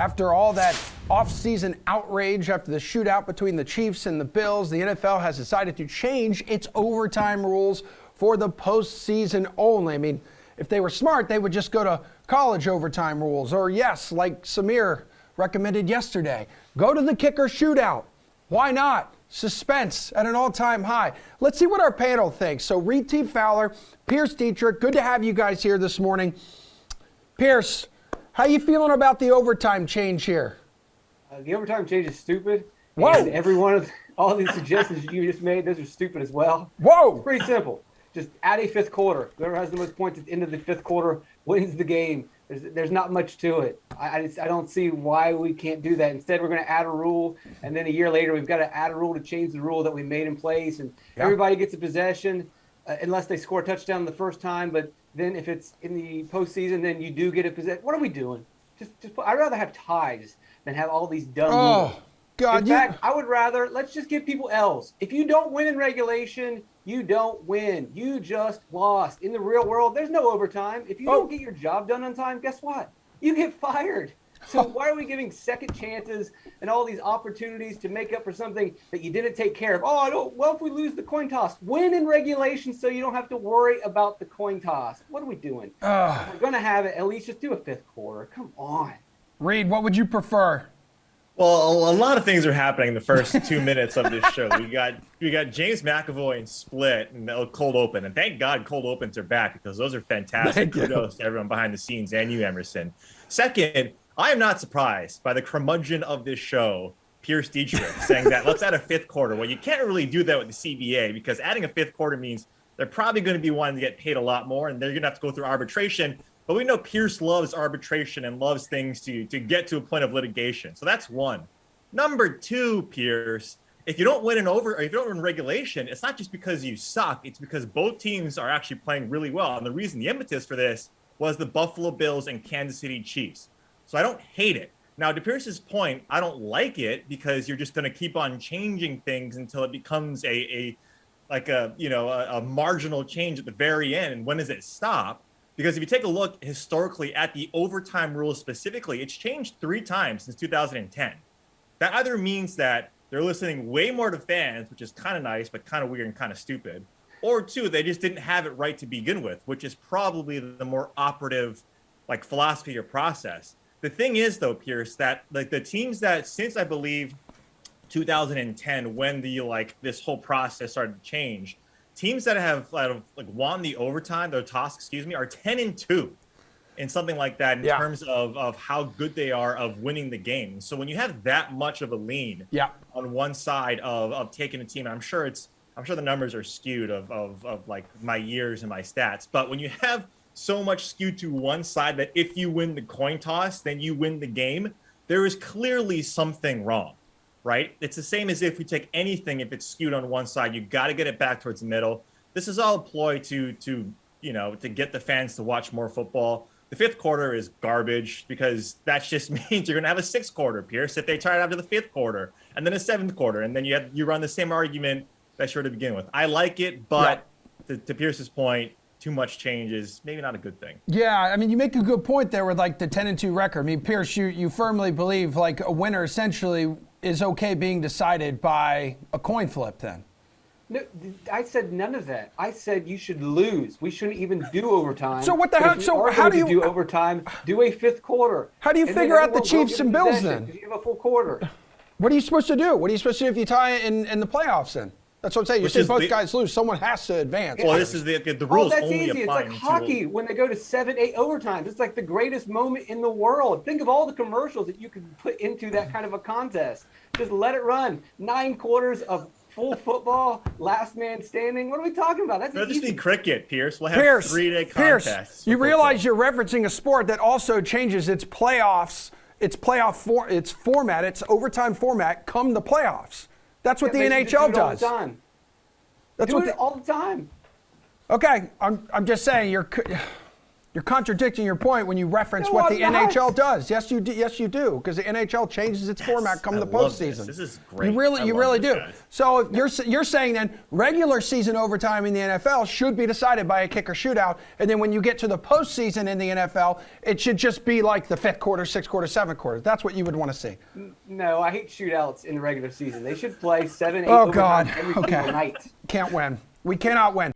After all that off-season outrage after the shootout between the Chiefs and the Bills, the NFL has decided to change its overtime rules for the postseason only. I mean, if they were smart, they would just go to college overtime rules. Or yes, like Samir recommended yesterday, go to the kicker shootout. Why not? Suspense at an all-time high. Let's see what our panel thinks. So Reid T. Fowler, Pearce, Dietrich, good to have you guys here this morning. Pearce, how you feeling about the overtime change here? The overtime change is stupid. Whoa. And every one of all these suggestions you just made, those are stupid as well. Whoa. It's pretty simple. Just add a fifth quarter. Whoever has the most points at the end of the fifth quarter wins the game. There's not much to it. I don't see why we can't do that. Instead, we're going to add a rule, and then a year later, we've got to add a rule to change the rule that we made in place, and everybody gets a possession unless they score a touchdown the first time. But then if it's in the postseason, then you do get a possession. What are we doing? I'd rather have ties than have all these dumb rules. God, in fact, I would rather, let's just give people L's. If you don't win in regulation, you don't win. You just lost. In the real world, there's no overtime. If you don't get your job done on time, guess what? You get fired. So why are we giving second chances and all these opportunities to make up for something that you didn't take care of? Well, if we lose the coin toss, win in regulation so you don't have to worry about the coin toss. What are we doing? If we're going to have it, at least just do a fifth quarter. Come on. Reid, what would you prefer? Well, a lot of things are happening in the first 2 minutes of this show. We got James McAvoy and Split and Cold Open, and thank God Cold Opens are back because those are fantastic. Kudos to everyone behind the scenes and you, Emerson. Second, I am not surprised by the curmudgeon of this show, Pearce Dietrich, saying that let's add a fifth quarter. Well, you can't really do that with the CBA because adding a fifth quarter means they're probably going to be wanting to get paid a lot more, and they're going to have to go through arbitration. But we know Pearce loves arbitration and loves things to get to a point of litigation. So that's one. Number two, Pearce, if you don't win if you don't win regulation, it's not just because you suck. It's because both teams are actually playing really well. And the reason, the impetus for this was the Buffalo Bills and Kansas City Chiefs. So I don't hate it. Now, to Pearce's point, I don't like it because you're just going to keep on changing things until it becomes a marginal change at the very end. And when does it stop? Because if you take a look historically at the overtime rules specifically, it's changed 3 times since 2010. That either means that they're listening way more to fans, which is kind of nice, but kind of weird and kind of stupid, or 2, they just didn't have it right to begin with, which is probably the more operative philosophy or process. The thing is, though, Pearce, that the teams that since I believe 2010, when this whole process started to change, teams that have won the overtime, their toss, are 10-2 in something like that in terms of how good they are of winning the game. So when you have that much of a lean on one side of taking a team, and I'm sure the numbers are skewed of my years and my stats, but when you have so much skewed to one side that if you win the coin toss, then you win the game, there is clearly something wrong. Right? It's the same as if we take anything, if it's skewed on one side, you got to get it back towards the middle. This is all a ploy to get the fans to watch more football. The fifth quarter is garbage because that just means you're going to have a sixth quarter, Pearce, if they try it after the fifth quarter, and then a seventh quarter, and then you run the same argument that you're to begin with. I like it, but to Pearce's point, too much change is maybe not a good thing. Yeah, I mean, you make a good point there with the 10-2 record. I mean, Pearce, you firmly believe a winner essentially is okay being decided by a coin flip then. No, I said none of that. I said you should lose. We shouldn't even do overtime. So what the hell? So how do you do overtime? Do a fifth quarter. How do you figure out the Chiefs and Bills then? Because you have a full quarter. What are you supposed to do? What are you supposed to do if you tie it in the playoffs then? That's what I'm saying. You're saying both guys lose. Someone has to advance. Well, this is the rules that's only easy. apply. It's like hockey when they go to 7-8 overtimes. It's like the greatest moment in the world. Think of all the commercials that you could put into that kind of a contest. Just let it run. 9 quarters of full football, last man standing. What are we talking about? That's just be cricket, Pearce. We'll have Pearce, 3-day contests. You realize you're referencing a sport that also changes its playoffs, its format, its overtime format come the playoffs. That's what the NHL does. That's what all the time. Okay, I'm just saying You're contradicting your point when you reference No, what the I'm not. NHL does. Yes, you do. Yes, you do. Because the NHL changes its format come I the love postseason. This is great. You really love do. this, guys. So you're saying then regular season overtime in the NFL should be decided by a kicker shootout, and then when you get to the postseason in the NFL, it should just be like the 5th quarter, 6th quarter, 7th quarter. That's what you would want to see. No, I hate shootouts in the regular season. They should play 7, 8 Oh overtime God. every Okay. single night. Can't win. We cannot win.